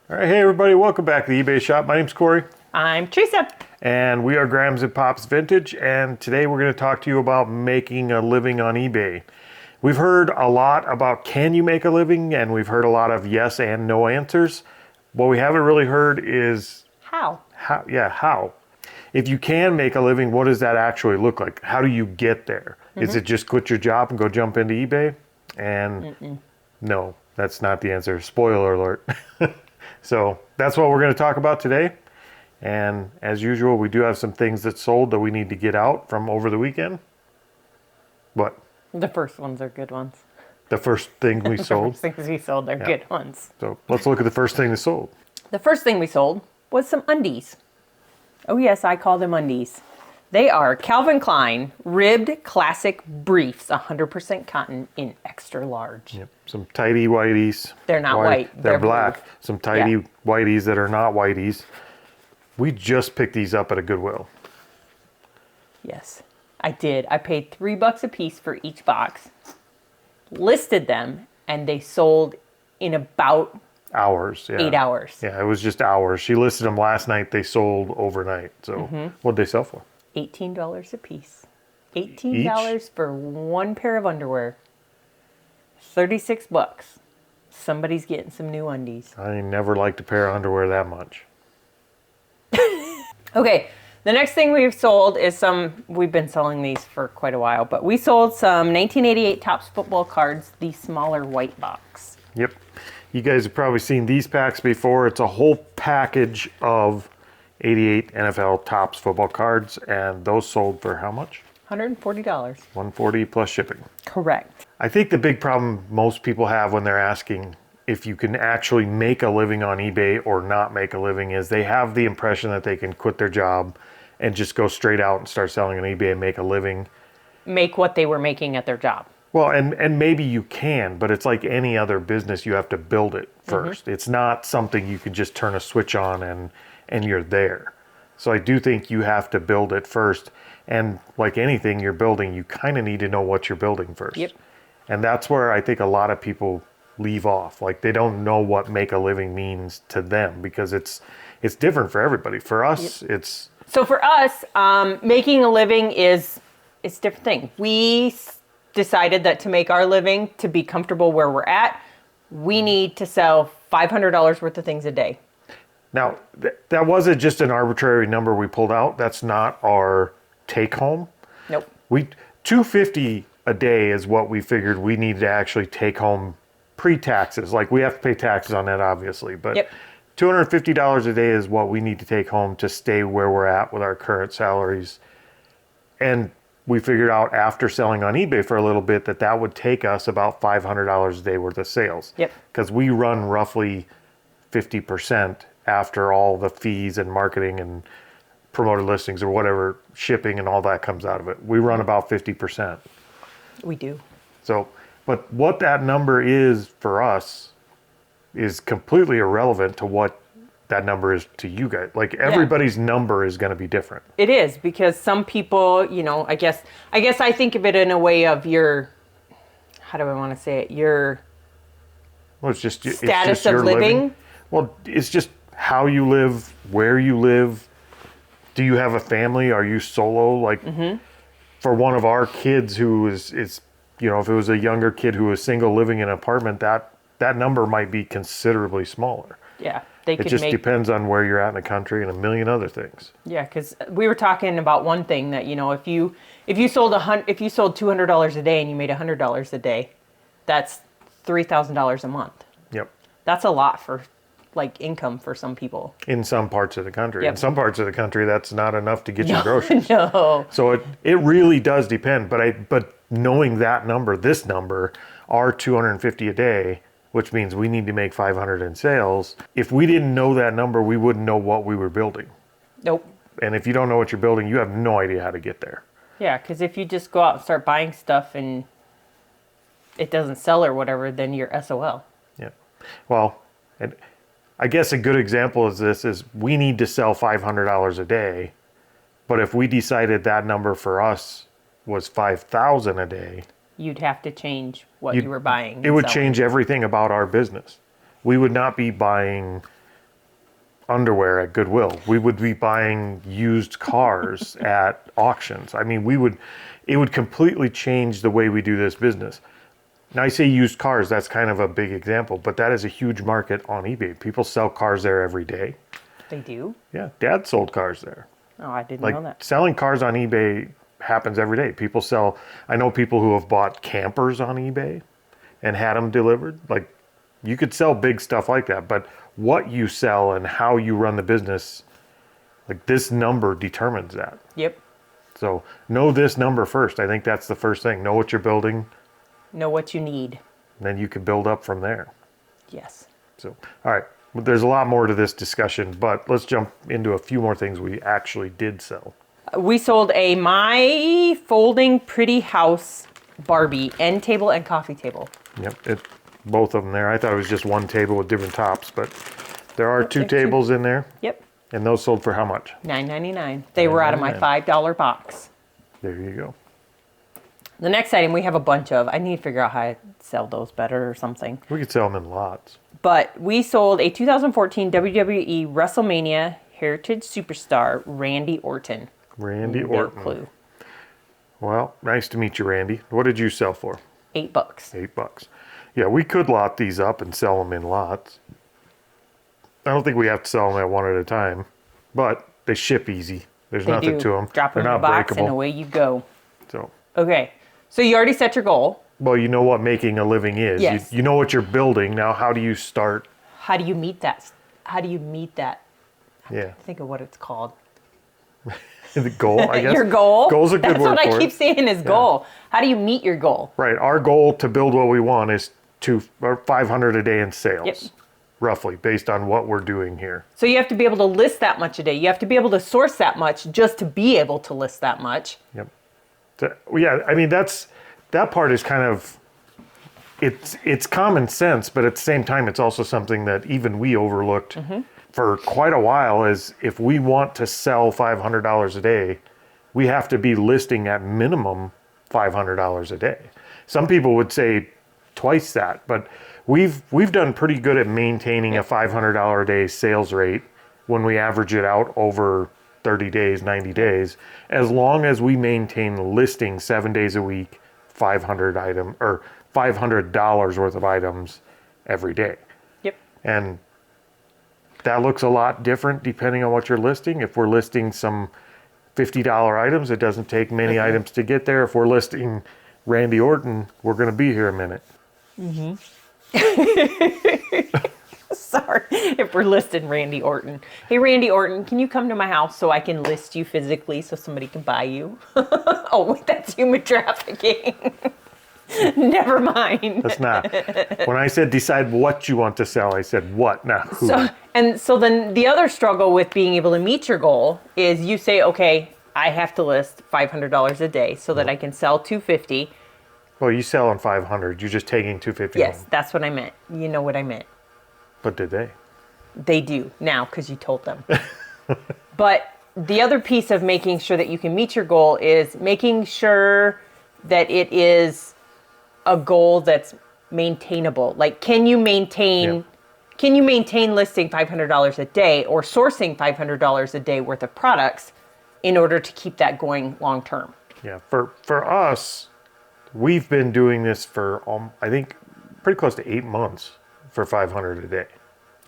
All right, hey everybody, welcome back to the eBay shop. My name's Corey. I'm Teresa. And we are Grams and Pops Vintage, and today we're going to talk to you about making a living on eBay. We've heard a lot about can you make a living, and we've heard a lot of yes and no answers. What we haven't really heard is How? How. If you can make a living, what does that actually look like? How do you get there? Is it just quit your job and go jump into eBay? And no, that's not the answer. Spoiler alert. So that's what we're going to talk about today. And as usual, we do have some things that sold that we need to get out from over the weekend. What? The first ones are good ones. The first thing we sold? The first things we sold are good ones. So let's look at the first thing that sold. The first thing we sold was some undies. Oh yes, I call them undies. They are Calvin Klein ribbed classic briefs, 100% cotton in extra large. Yep. Some tidy whiteys. They're not white. They're black. Blue. Some tidy whiteys that are not whiteys. We just picked these up at a Goodwill. Yes, I did. I paid $3 a piece for each box, listed them, and they sold in about hours. Yeah. 8 hours. Yeah, it was just hours. She listed them last night. They sold overnight. So what'd they sell for? $18 a piece. $18 for one pair of underwear. $36. Somebody's getting some new undies. I never liked a pair of underwear that much. Okay, the next thing we've sold is we've been selling these for quite a while, but we sold some 1988 Topps football cards, the smaller white box. Yep. You guys have probably seen these packs before. It's a whole package of 88 NFL Topps football cards, and those sold for how much? $140. $140 plus shipping. Correct. I think the big problem most people have when they're asking if you can actually make a living on eBay or not make a living is they have the impression that they can quit their job and just go straight out and start selling on eBay and make a living. Make what they were making at their job. Well, and maybe you can, but it's like any other business, you have to build it first. It's not something you can just turn a switch on and you're there. So I do think you have to build it first. And like anything you're building, you kind of need to know what you're building first. Yep. And that's where I think a lot of people leave off. Like they don't know what make a living means to them because it's different for everybody. For us, it's... So for us, making a living it's a different thing. We decided that to make our living, to be comfortable where we're at, we need to sell $500 worth of things a day. Now, that wasn't just an arbitrary number we pulled out. That's not our take home. Nope. $250 a day is what we figured we needed to actually take home pre-taxes. Like we have to pay taxes on that, obviously, but $250 a day is what we need to take home to stay where we're at with our current salaries. And we figured out after selling on eBay for a little bit that would take us about $500 a day worth of sales. Yep. Because we run roughly 50% after all the fees and marketing and promoted listings or whatever, shipping and all that comes out of it. We run about 50%. We do. So, but what that number is for us is completely irrelevant to what that number is to you guys. Like everybody's number is going to be different. It is because some people, I guess I think of it in a way of your, how do I want to say it? Your it's just status of living. Well, it's just how you live, where you live. Do you have a family? Are you solo? Like for one of our kids who is if it was a younger kid who was single living in an apartment, that number might be considerably smaller. Yeah. It just depends on where you're at in the country and a million other things. Yeah, because we were talking about one thing that if you sold $200 a day and you made $100 a day, that's $3,000 a month. Yep. That's a lot for income for some people. In some parts of the country. Yep. In some parts of the country, that's not enough to get you groceries. No. So it really does depend. But knowing that number, this number, our $250 a day, which means we need to make $500 in sales. If we didn't know that number, we wouldn't know what we were building. Nope. And if you don't know what you're building, you have no idea how to get there. Yeah, because if you just go out and start buying stuff and it doesn't sell or whatever, then you're SOL. Yeah. Well, and I guess a good example of this is we need to sell $500 a day, but if we decided that number for us was $5,000 a day, you'd have to change what you were buying. It would change everything about our business. We would not be buying underwear at Goodwill. We would be buying used cars at auctions. I mean, it would completely change the way we do this business. Now, I say used cars, that's kind of a big example, but that is a huge market on eBay. People sell cars there every day. They do? Yeah, Dad sold cars there. Oh, I didn't Like know that. selling cars on eBay happens every day. I know people who have bought campers on eBay and had them delivered. Like, you could sell big stuff like that, but what you sell and how you run the business, like this number determines that. Yep. So know this number first. I think that's the first thing. Know what you're building, Know what you need. and then you can build up from there. Yes. So, all right. There's a lot more to this discussion, but let's jump into a few more things we actually did sell. We sold a My Folding Pretty House Barbie end table and coffee table. Yep, both of them there. I thought it was just one table with different tops, but there are two tables in there, Yep. and those sold for how much? $9.99. They were out of my $5 box. There you go. The next item we have a bunch of. I need to figure out how to sell those better or something. We could sell them in lots. But we sold a 2014 WWE WrestleMania Heritage Superstar Randy Orton. Randy No Orton. clue. Well, nice to meet you, Randy. What did you sell for? $8. $8. Yeah, we could lot these up and sell them in lots. I don't think we have to sell them at one at a time, but they ship easy. There's They nothing do. to them. Drop them They're in a not box and breakable. away you go. So, Okay. So you already set your goal. well, you know what making a living is. Yes. You know what you're building. Now, how do you start? How do you meet that? How do you meet that? Yeah, Think of what it's called. the goal, I guess. Your goal? Goal's a good That's word what I for keep it. saying is goal. How do you meet your goal? Right. Our goal to build what we want is or 500 a day in sales, Yep. roughly, based on what we're doing here. So you have to be able to list that much a day. You have to be able to source that much just to be able to list that much. Yep. So, yeah, I mean, that part is kind of, it's common sense, but at the same time, it's also something that even we overlooked for quite a while. Is if we want to sell $500 a day, we have to be listing at minimum $500 a day. Some people would say twice that, but we've done pretty good at maintaining a $500 a day sales rate when we average it out over 30 days, 90 days, as long as we maintain listing 7 days a week, $500 worth of items every day. Yep. And that looks a lot different depending on what you're listing. If we're listing some $50 items, it doesn't take many items to get there. If we're listing Randy Orton, we're going to be here a minute. Sorry if we're listing Randy Orton. Hey, Randy Orton, can you come to my house so I can list you physically so somebody can buy you? Oh, wait, that's human trafficking. Never mind. That's not. When I said decide what you want to sell, I said what, not who. So then the other struggle with being able to meet your goal is you say, okay, I have to list $500 a day so that I can sell $250. Well, you sell on 500. You're just taking 250. Yes, home. that's what I meant. You know what I meant. But did they? They do now because you told them. But the other piece of making sure that you can meet your goal is making sure that it is a goal that's maintainable. Like, can you maintain listing $500 a day or sourcing $500 a day worth of products in order to keep that going long term? Yeah. For us, we've been doing this for I think pretty close to 8 months for 500 a day.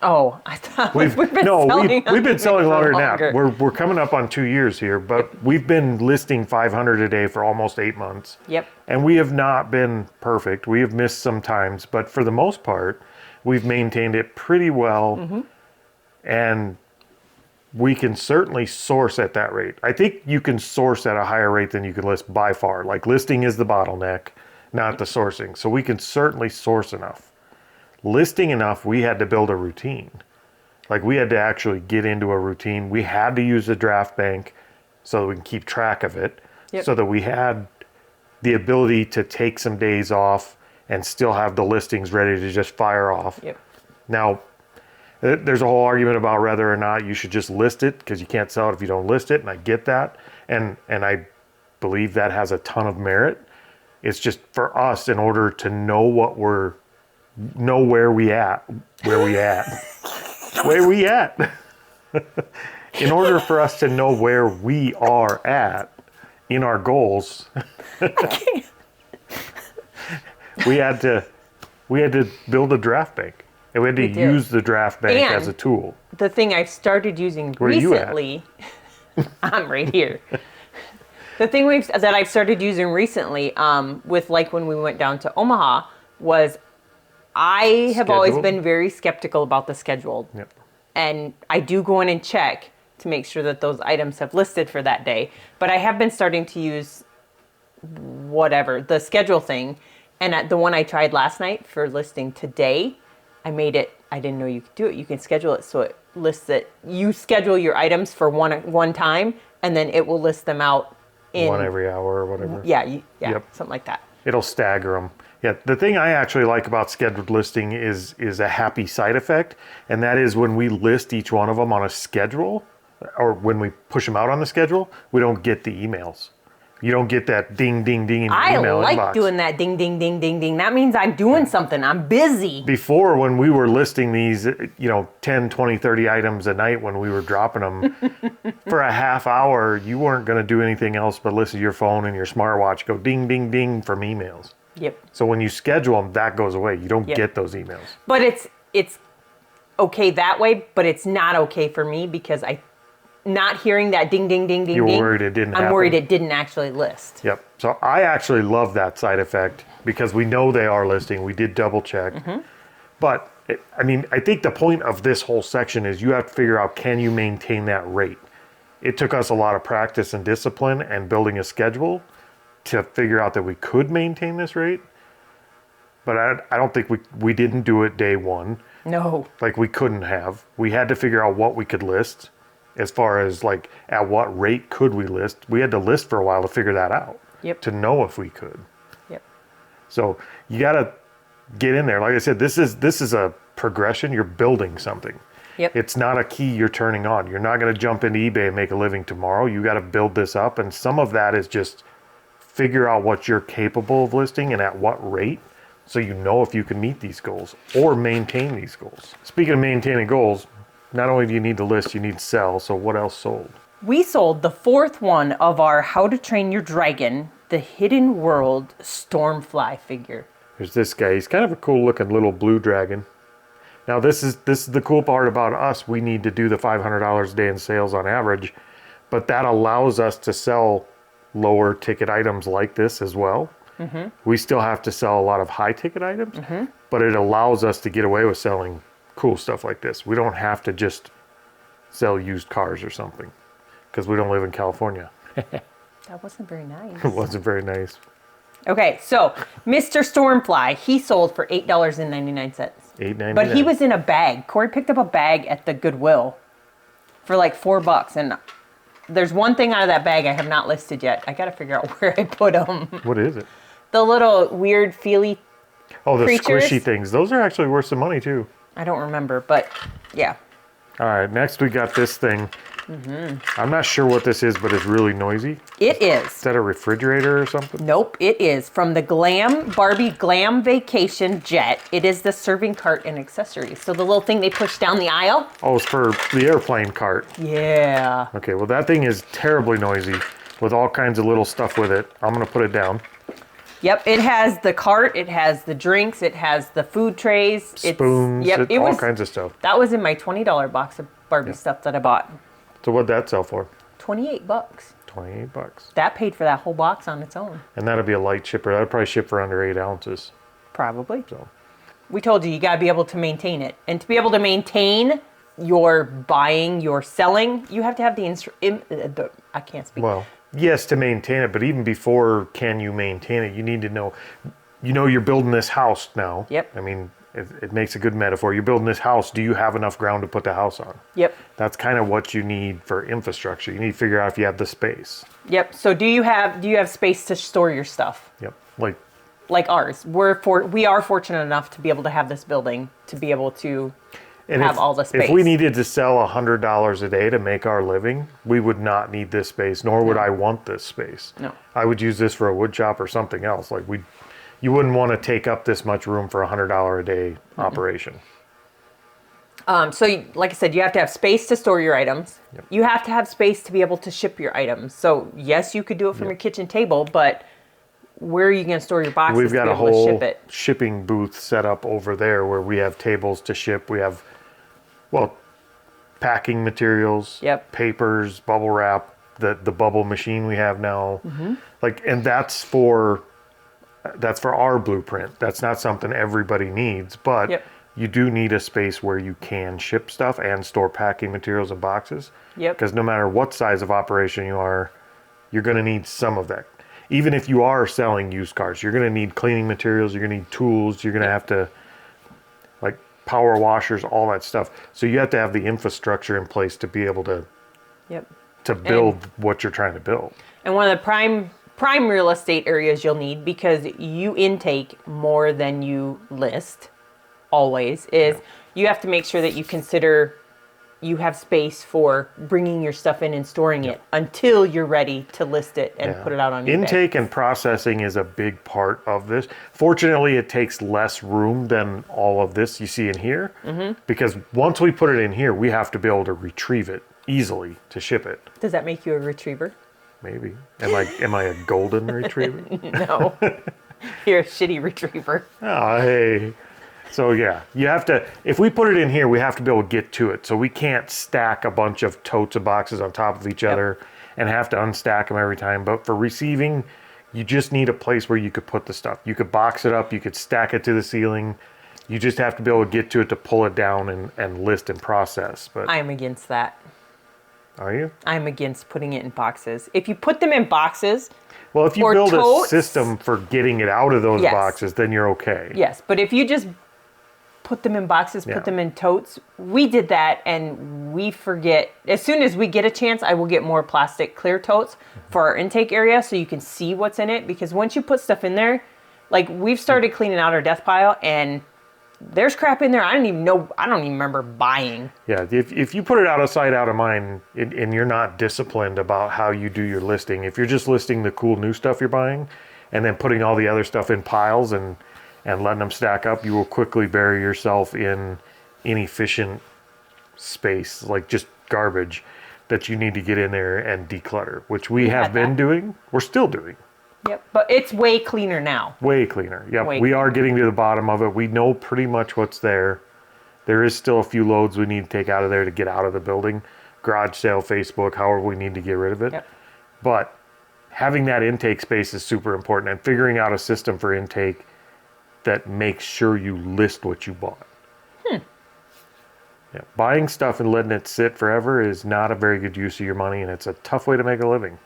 Oh, I thought we've been selling longer than that. longer. We're coming up on 2 years here, but we've been listing 500 a day for almost 8 months. Yep. And we have not been perfect. We have missed some times, but for the most part, we've maintained it pretty well. And we can certainly source at that rate. I think you can source at a higher rate than you can list by far. Like, listing is the bottleneck, not the sourcing. So we can certainly source enough. Listing enough, we had to build a routine. Like, we had to actually get into a routine. We had to use the draft bank so that we can keep track of it. Yep. So that we had the ability to take some days off and still have the listings ready to just fire off. Yep. Now, there's a whole argument about whether or not you should just list it, because you can't sell it if you don't list it, and I get that. And I believe that has a ton of merit. It's just for us, in order to know where we at. In order for us to know where we are at in our goals, we had to build a draft bank. And we had to use the draft bank as a tool. The thing I've started using Where recently, I'm right here. The thing that I've started using recently, with like when we went down to Omaha, was I have always been very skeptical about the scheduled. Yep. And I do go in and check to make sure that those items have listed for that day. But I have been starting to use the schedule thing. And at the one I tried last night for listing today, I didn't know you could do it. You can schedule it so it lists it. You schedule your items for one time, and then it will list them out in one every hour or whatever. Yeah, something like that. It'll stagger them. Yeah, the thing I actually like about scheduled listing is a happy side effect, and that is when we list each one of them on a schedule, or when we push them out on the schedule, we don't get the emails. You don't get that ding, ding, ding in your email inbox. I like doing that ding, ding, ding, ding, ding. That means I'm doing something. I'm busy. Before, when we were listing these, 10, 20, 30 items a night when we were dropping them, for a half hour, you weren't going to do anything else but listen to your phone and your smartwatch go ding, ding, ding from emails. Yep. So when you schedule them, that goes away. You don't get those emails. But it's okay that way, but it's not okay for me because not hearing that ding, ding, ding, ding, You're ding. worried it didn't happen. I'm worried it didn't actually list. Yep. So I actually love that side effect because we know they are listing. We did double check. Mm-hmm. But I think the point of this whole section is you have to figure out, can you maintain that rate? It took us a lot of practice and discipline and building a schedule to figure out that we could maintain this rate. But I don't think we didn't do it day one. No. Like we couldn't have. We had to figure out what we could list. As far as like at what rate could we list, we had to list for a while to figure that out. Yep. To know if we could. Yep. So you got to get in there. Like I said, this is a progression. You're building something. Yep. It's not a key you're turning on. You're not going to jump into eBay and make a living tomorrow. You got to build this up, and some of that is just figure out what you're capable of listing and at what rate, so you know if you can meet these goals or maintain these goals. Speaking of maintaining goals, not only do you need to list, you need to sell. So what else sold? We sold the fourth one of our How to Train Your Dragon, the Hidden World Stormfly figure. There's this guy. He's kind of a cool looking little blue dragon. Now this is the cool part about us. We need to do the $500 a day in sales on average, but that allows us to sell lower ticket items like this as well. Mm-hmm. We still have to sell a lot of high ticket items, but it allows us to get away with selling cool stuff like this. We don't have to just sell used cars or something because we don't live in California. That wasn't very nice. It wasn't very nice. Okay, so Mr. Stormfly, he sold for $8.99. $8.99. But he was in a bag. Corey picked up a bag at the Goodwill for like $4, and there's one thing out of that bag I have not listed yet. I got to figure out where I put them. What is it? The little weird feely the creatures. Squishy things. Those are actually worth some money too. I don't remember, but yeah. All right, next we got this thing. Mm-hmm. I'm not sure what this is, but it's really noisy. It is. Is that a refrigerator or something? Nope, it is. From the Barbie Glam Vacation Jet. It is the serving cart and accessories. So the little thing they push down the aisle. Oh, it's for the airplane cart. Yeah. Okay, well that thing is terribly noisy with all kinds of little stuff with it. I'm going to put it down. Yep, it has the cart, it has the drinks, it has the food trays. Spoons, all kinds of stuff. That was in my $20 box of Barbie stuff that I bought. So what'd that sell for? $28. $28. That paid for that whole box on its own. And that'd be a light shipper. That'd probably ship for under 8 ounces. Probably. So we told you got to be able to maintain it. And to be able to maintain your buying, your selling, you have to have I can't speak. Well, yes, to maintain it, but even before can you maintain it, you need to know, you're building this house now. Yep. I mean, it makes a good metaphor. You're building this house. Do you have enough ground to put the house on? Yep. That's kind of what you need for infrastructure. You need to figure out if you have the space. Yep. So do you have space to store your stuff? Yep. Like ours. We are fortunate enough to be able to have this building, to be able to have all the space. If we needed to sell $100 a day to make our living, we would not need this space, nor would I want this space. No. I would use this for a wood shop or something else. You wouldn't want to take up this much room for $100 a day operation. Like I said, you have to have space to store your items. Yep. You have to have space to be able to ship your items. So yes, you could do it from your kitchen table, but where are you going to store your boxes We've got to a be able to whole ship it? shipping booth set up over there where we have tables to ship. We have, well, packing materials, Yep. papers, bubble wrap, the bubble machine we have now. Mm-hmm. Like, and that's for our blueprint. That's not something everybody needs, but Yep. you do need a space where you can ship stuff and store packing materials in boxes. Yep. Because no matter what size of operation you are, you're going to need some of that. Even if you are selling used cars, you're going to need cleaning materials, you're going to need tools, you're going to have to, like, power washers, all that stuff. So you have to have the infrastructure in place to be able to Yep. build what you're trying to build. And one of the prime real estate areas you'll need, because you intake more than you list always, is you have to make sure that you consider you have space for bringing your stuff in and storing it until you're ready to list it and put it out on eBay. Intake and processing is a big part of this. Fortunately, it takes less room than all of this you see in here, because once we put it in here, we have to be able to retrieve it easily to ship it. Does that make you a retriever? Maybe. Am I a golden retriever? No. You're a shitty retriever. Oh, hey. So yeah, you have to, if we put it in here, we have to be able to get to it. So we can't stack a bunch of totes of boxes on top of each other and have to unstack them every time. But for receiving, you just need a place where you could put the stuff. You could box it up, you could stack it to the ceiling. You just have to be able to get to it to pull it down and list and process. But I am against that. Are you? I'm against putting it in boxes. If you put them in boxes, well, if you or build totes, a system for getting it out of those Yes. boxes, then you're okay. yes. But if you just put them in boxes, Yeah. put them in totes, we did that and we forget. As soon as we get a chance, I will get more plastic clear totes for our intake area so you can see what's in it. Because once you put stuff in there, like we've started cleaning out our death pile and there's crap in there I don't even remember buying. Yeah, if you put it out of sight, out of mind, and you're not disciplined about how you do your listing, if you're just listing the cool new stuff you're buying and then putting all the other stuff in piles and letting them stack up, you will quickly bury yourself in inefficient space, like just garbage that you need to get in there and declutter, which we have been doing. We're still doing. Yep, but it's way cleaner now. Way cleaner. Yep, Way we are getting to the bottom of it. We know pretty much what's there. There is still a few loads we need to take out of there to get out of the building. Garage sale, Facebook, however we need to get rid of it. Yep. But having that intake space is super important, and figuring out a system for intake that makes sure you list what you bought. Yeah, buying stuff and letting it sit forever is not a very good use of your money, and it's a tough way to make a living.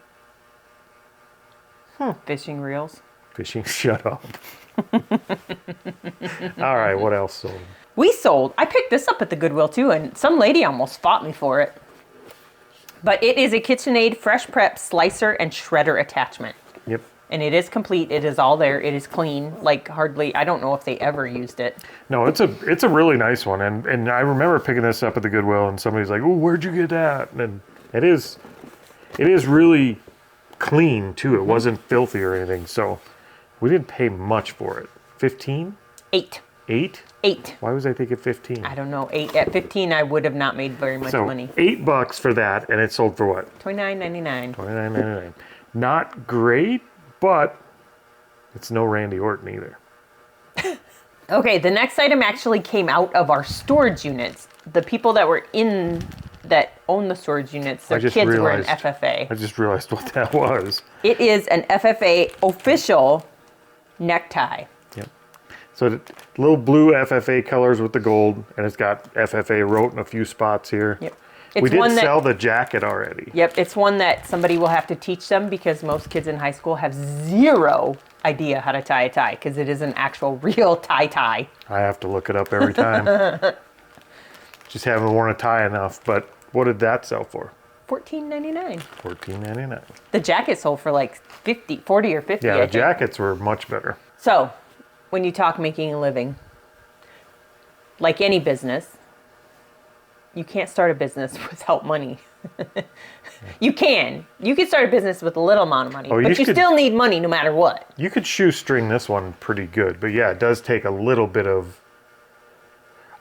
Fishing reels. Fishing, shut up. All right, what else sold? I picked this up at the Goodwill too, and some lady almost fought me for it. But it is a KitchenAid Fresh Prep slicer and shredder attachment. Yep. And it is complete. It is all there. It is clean. Like hardly, I don't know if they ever used it. No, it's a really nice one, and I remember picking this up at the Goodwill, and somebody's like, "Oh, where'd you get that?" And it is really clean too. It wasn't filthy or anything, so we didn't pay much for it. 15? 8. 8? 8. Why was I thinking 15? I don't know. 8 at 15, I would have not made very much So money. $8 for that, and it sold for what? $29.99. $29.99. Not great, but it's no Randy Orton either. Okay, the next item actually came out of our storage units. The people that were that own the storage units, their kids were in FFA. I just realized what that was. It is an FFA official necktie. Yep. So the little blue FFA colors with the gold, and it's got FFA wrote in a few spots here. Yep. We did sell the jacket already. Yep, it's one that somebody will have to teach them because most kids in high school have zero idea how to tie a tie because it is an actual real tie. I have to look it up every time. Just haven't worn a tie enough, but what did that sell for? $14.99. $14.99. The jacket sold for like 40 or 50. Yeah, I the think. jackets were much better. So, when you talk making a living, like any business, you can't start a business without money. You can start a business with a little amount of money, but you still need money no matter what. You could shoestring this one pretty good, but yeah, it does take a little bit of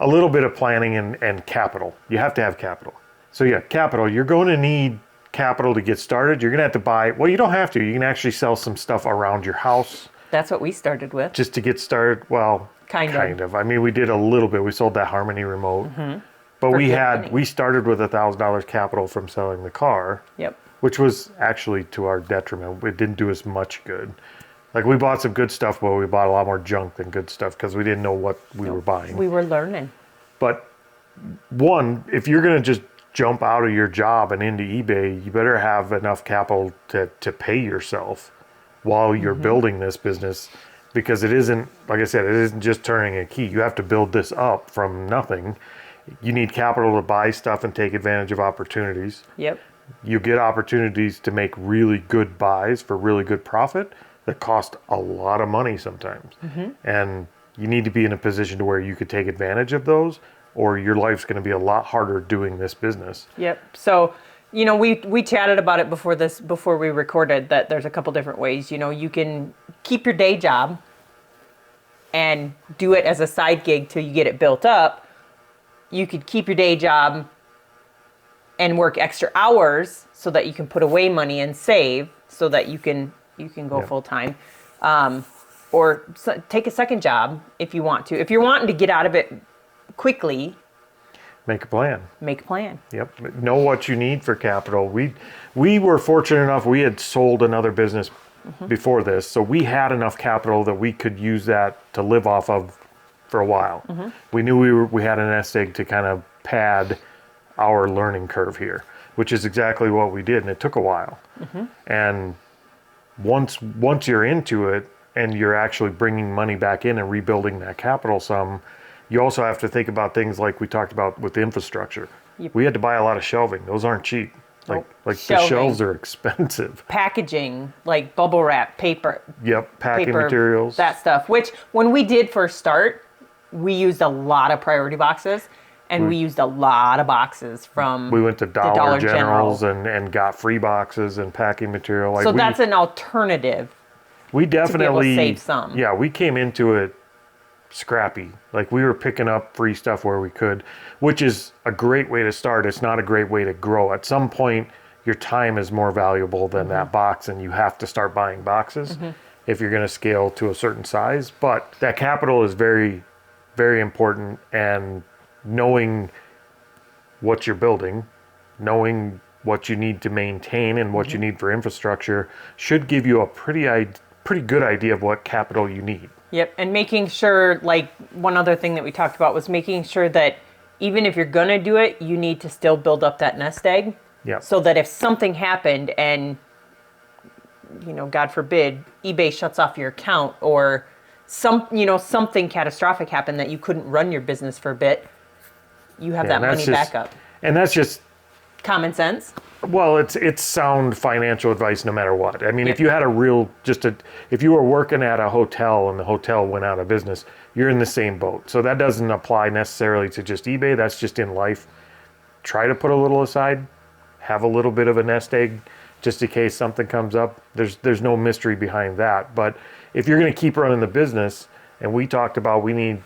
a little bit of planning and capital. You have to have capital. So yeah, capital. You're going to need capital to get started. You're going to have to buy, well, you don't have to. You can actually sell some stuff around your house. That's what we started with. Just to get started. Well, kind of. I mean, we did a little bit. We sold that Harmony remote. But we started with $1,000 capital from selling the car. Yep. Which was actually to our detriment. It didn't do us much good. Like, we bought some good stuff, but we bought a lot more junk than good stuff because we didn't know what we were buying. We were learning. But one, if you're going to just jump out of your job and into eBay, you better have enough capital to pay yourself while you're building this business, because it isn't, like I said, it isn't just turning a key. You have to build this up from nothing. You need capital to buy stuff and take advantage of opportunities. Yep. You get opportunities to make really good buys for really good profit that cost a lot of money sometimes. And you need to be in a position to where you could take advantage of those, or your life's going to be a lot harder doing this business. Yep. So, you know, we chatted about it before we recorded, that there's a couple different ways. You know, you can keep your day job and do it as a side gig till you get it built up. You could keep your day job and work extra hours so that you can put away money and save so that you can go full time. Or take a second job if you want to. If you're wanting to get out of it quickly, make a plan. Make a plan. Yep. Know what you need for capital. We were fortunate enough, we had sold another business before this, so we had enough capital that we could use that to live off of for a while. We knew we had a nest egg to kind of pad our learning curve here, which is exactly what we did, and it took a while. And once you're into it and you're actually bringing money back in and rebuilding that capital some, you also have to think about things like we talked about with the infrastructure. We had to buy a lot of shelving. Those aren't cheap. Like the shelves are expensive. Packaging, like bubble wrap, paper. Yep, packing materials. That stuff, which when we did first start, we used a lot of priority boxes. And we used a lot of boxes from we went to Dollar Generals and got free boxes and packing material. So that's an alternative. We definitely to be able to save some. Yeah, we came into it scrappy. Like, we were picking up free stuff where we could, which is a great way to start. It's not a great way to grow. At some point, your time is more valuable than that box, and you have to start buying boxes if you're going to scale to a certain size. But that capital is very, very important, and knowing what you're building, knowing what you need to maintain and what you need for infrastructure should give you a pretty good idea of what capital you need. Yep, and making sure, like, one other thing that we talked about was making sure that even if you're going to do it, you need to still build up that nest egg. Yep. So that if something happened and, you know, God forbid, eBay shuts off your account, or something catastrophic happened that you couldn't run your business for a bit, you have that money back up. And that's just common sense. Well, it's sound financial advice no matter what. I mean, if you had if you were working at a hotel and the hotel went out of business, you're in the same boat. So that doesn't apply necessarily to just eBay. That's just in life. Try to put a little aside, have a little bit of a nest egg just in case something comes up. There's no mystery behind that. But if you're going to keep running the business, and we talked about we need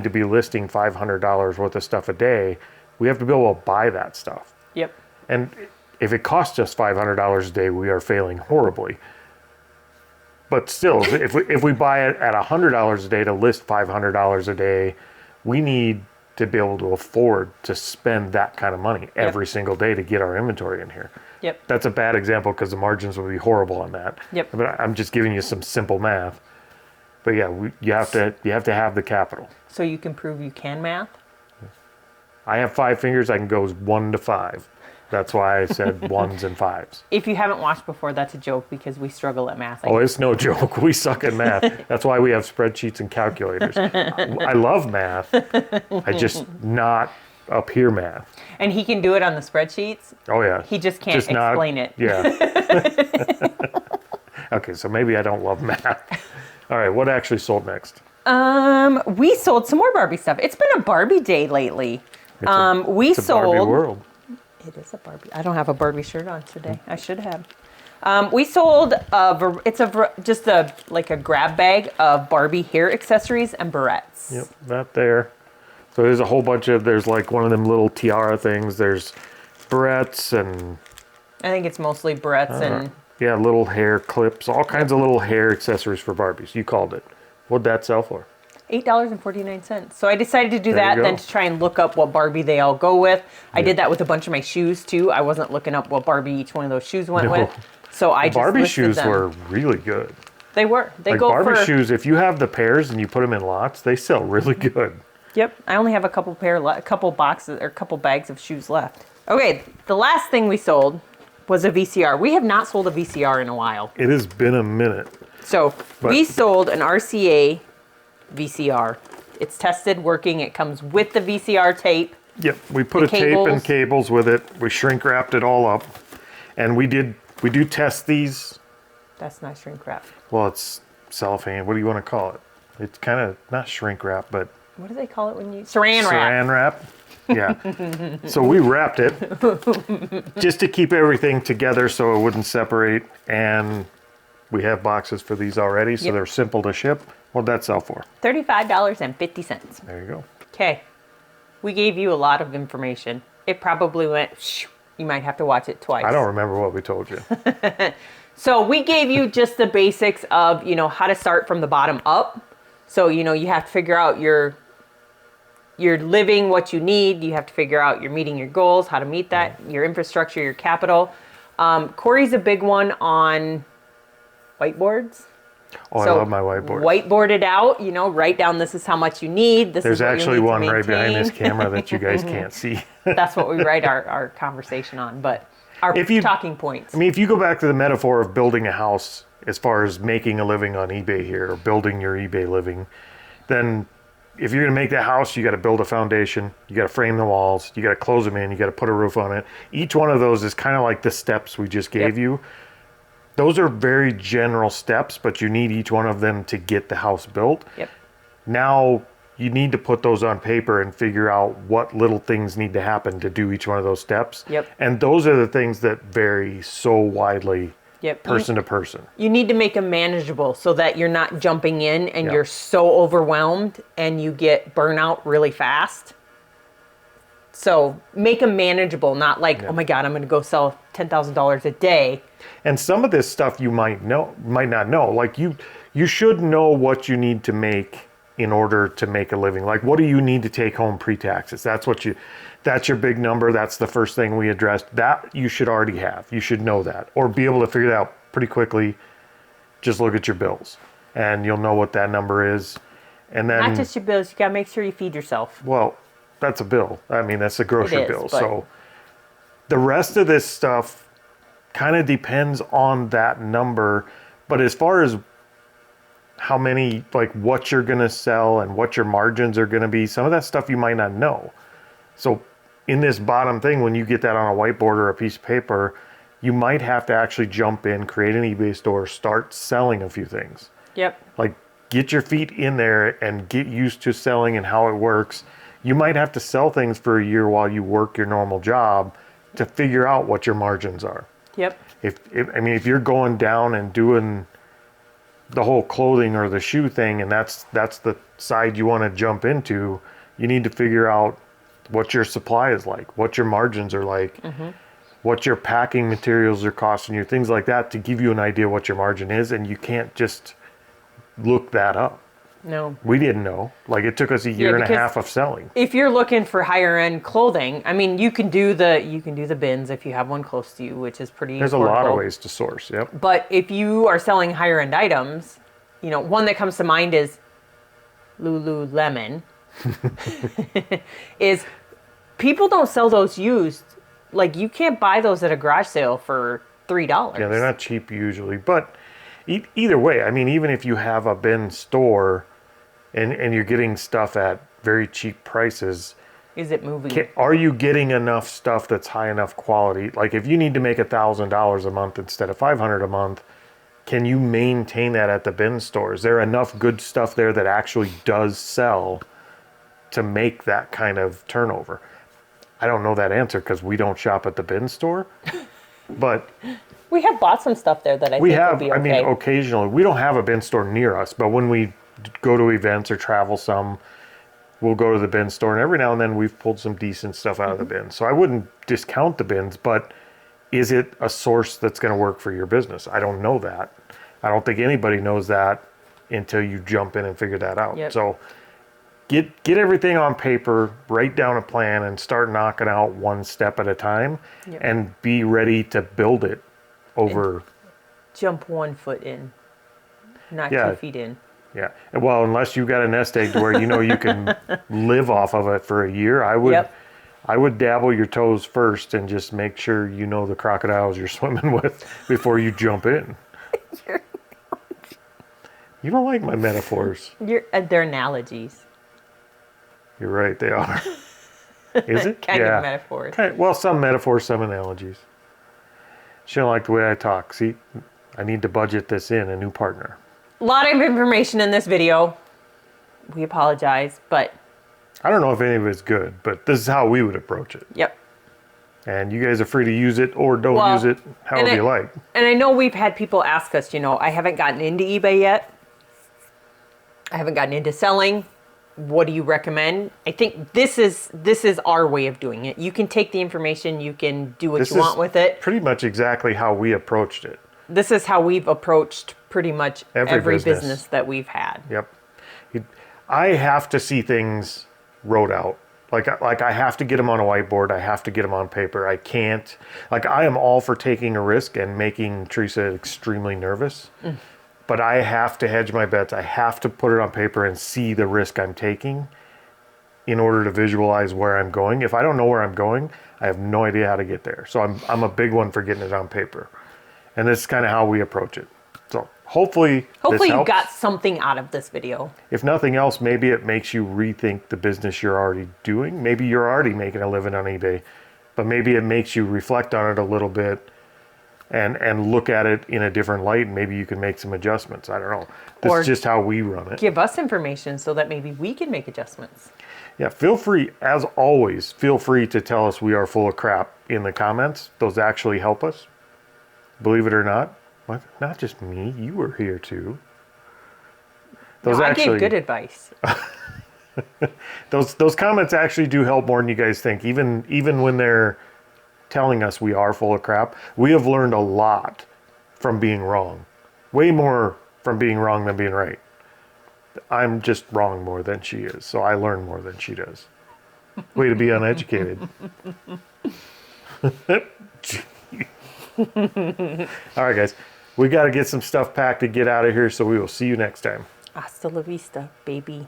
to be listing $500 worth of stuff a day, we have to be able to buy that stuff. Yep. And if it costs us $500 a day, we are failing horribly. But still, if we buy it at $100 a day to list $500 a day, we need to be able to afford to spend that kind of money every single day to get our inventory in here. Yep. That's a bad example because the margins would be horrible on that. Yep. But I'm just giving you some simple math. But yeah, you have to have the capital. So you can prove you can math? I have 5 fingers. I can go 1 to 5. That's why I said 1s and 5s. If you haven't watched before, that's a joke because we struggle at math. Oh, it's no joke. We suck at math. That's why we have spreadsheets and calculators. I love math. I just not up here math. And he can do it on the spreadsheets. Oh, yeah. He just can't explain it. Yeah. Okay, so maybe I don't love math. All right, what actually sold next? We sold some more Barbie stuff. It's been a Barbie day lately. It's a Barbie world. It is a Barbie. I don't have a Barbie shirt on today. I should have. We sold just a grab bag of Barbie hair accessories and barrettes. Yep, that there. So there's a whole bunch of, there's like one of them little tiara things. There's barrettes and I think it's mostly barrettes and yeah, little hair clips, all kinds of little hair accessories for Barbies. You called it. What'd that sell for? $8.49. So I decided to do There you that, go. then to try and look up what Barbie they all go with. I did that with a bunch of my shoes too. I wasn't looking up what Barbie each one of those shoes went No. with. So I just Barbie listed shoes them. were really good. They were. They Like go Barbie for. shoes, if you have the pairs and you put them in lots, they sell really good. Yep. I only have a couple boxes or a couple bags of shoes left. Okay. The last thing we sold was a VCR. We have not sold a VCR in a while. It has been a minute. So we sold an RCA VCR. It's tested, working. It comes with the VCR tape. Yep, we put a tape and cables with it. We shrink wrapped it all up, and we do test these. That's not shrink wrap. Well, it's cellophane. What do you want to call it? It's kind of not shrink wrap, but What do they call it when you saran wrap? saran wrap. Yeah. So we wrapped it just to keep everything together so it wouldn't separate. And we have boxes for these already, so they're simple to ship. What'd that sell for? $35.50. There you go. Okay. We gave you a lot of information. It probably went, shh, you might have to watch it twice. I don't remember what we told you. So we gave you just the basics of, how to start from the bottom up. So, you have to figure out your living, what you need. You have to figure out you're meeting your goals, how to meet that, your infrastructure, your capital. Corey's a big one on whiteboards. Oh, I love my whiteboard. Whiteboard it out, write down this is how much you need. There's actually one right behind this camera that you guys can't see. That's what we write our conversation on, but our talking points. I mean, if you go back to the metaphor of building a house, as far as making a living on eBay here, or building your eBay living, then if you're going to make that house, you got to build a foundation, you got to frame the walls, you got to close them in, you got to put a roof on it. Each one of those is kind of like the steps we just gave you. Those are very general steps, but you need each one of them to get the house built. Yep. Now you need to put those on paper and figure out what little things need to happen to do each one of those steps. Yep. And those are the things that vary so widely person to person. You need to make them manageable so that you're not jumping in and you're so overwhelmed and you get burnout really fast. So make them manageable, not like, oh my God, I'm going to go sell $10,000 a day. And some of this stuff you might not know. Like you should know what you need to make in order to make a living. Like, what do you need to take home pre-taxes? That's your big number. That's the first thing we addressed. That you should already have. You should know that, or be able to figure it out pretty quickly. Just look at your bills and you'll know what that number is. And then not just your bills, you got to make sure you feed yourself. Well, that's a bill. I mean, that's a grocery bill. So the rest of this stuff kind of depends on that number. But as far as how many, like what you're going to sell and what your margins are going to be, some of that stuff you might not know. So in this bottom thing, when you get that on a whiteboard or a piece of paper, you might have to actually jump in, create an eBay store, start selling a few things. Yep. Like get your feet in there and get used to selling and how it works. You might have to sell things for a year while you work your normal job to figure out what your margins are. Yep. If you're going down and doing the whole clothing or the shoe thing, and that's the side you want to jump into, you need to figure out what your supply is like, what your margins are like, what your packing materials are costing you, things like that, to give you an idea what your margin is. And you can't just look that up. No. We didn't know. Like, it took us a year and a half of selling. If you're looking for higher end clothing, I mean, you can do the bins if you have one close to you, which is pretty There's affordable. a lot of ways to source. Yep. But if you are selling higher end items, one that comes to mind is Lululemon. Is people don't sell those used. Like, you can't buy those at a garage sale for $3. Yeah, they're not cheap usually. But either way, I mean, even if you have a bin store and you're getting stuff at very cheap prices, is it moving? Are you getting enough stuff that's high enough quality? Like, if you need to make $1,000 a month instead of $500 a month, can you maintain that at the bin store? Is there enough good stuff there that actually does sell to make that kind of turnover? I don't know that answer because we don't shop at the bin store, but we have bought some stuff there that I think will be okay. I mean, occasionally. We don't have a bin store near us, but when we go to events or travel some, we'll go to the bin store, and every now and then we've pulled some decent stuff out of the bin. So I wouldn't discount the bins, but is it a source that's going to work for your business? I don't know that. I don't think anybody knows that until you jump in and figure that out. Yep. So get everything on paper, write down a plan, and start knocking out one step at a time, Yep. and be ready to build it over. Jump 1 foot in, not Yeah. 2 feet in. Yeah. Well, unless you got a nest egg to where you know you can live off of it for a year, Yep. I would dabble your toes first and just make sure you know the crocodiles you're swimming with before you jump in. You don't like my metaphors. They're analogies. You're right, they are. Is it? Kind of metaphors. Okay. Well, some metaphors, some analogies. She don't like the way I talk. See, I need to budget this in, a new partner. A lot of information in this video. We apologize, but I don't know if any of it's good, but this is how we would approach it. yep. And you guys are free to use it or don't Well, use it however you like. And I know we've had people ask us, I haven't gotten into eBay yet. I haven't gotten into selling. What do you recommend? I think this is our way of doing it. You can take the information, you can do what you want with it. Pretty much exactly how we approached it. This is how we've approached pretty much every business. business that we've had. Yep. I have to see things wrote out. Like I have to get them on a whiteboard. I have to get them on paper. I can't. I am all for taking a risk and making Teresa extremely nervous. But I have to hedge my bets. I have to put it on paper and see the risk I'm taking in order to visualize where I'm going. If I don't know where I'm going, I have no idea how to get there. So I'm a big one for getting it on paper. And this is kind of how we approach it. So hopefully this you helps. got something out of this video. If nothing else, maybe it makes you rethink the business you're already doing. Maybe you're already making a living on eBay, but maybe it makes you reflect on it a little bit and look at it in a different light, and maybe you can make some adjustments. I don't know. This Or is just how we run it. Give us information so that maybe we can make adjustments. Yeah, feel free, as always, feel free to tell us we are full of crap in the comments. Those actually help us. Believe it or not. What? Not just me, you were here too. I gave good advice. Those comments actually do help more than you guys think. Even when they're telling us we are full of crap, we have learned a lot from being wrong. Way more from being wrong than being right. I'm just wrong more than she is, so I learn more than she does. Way to be uneducated. All right, guys. We got to get some stuff packed to get out of here, so we will see you next time. Hasta la vista, baby.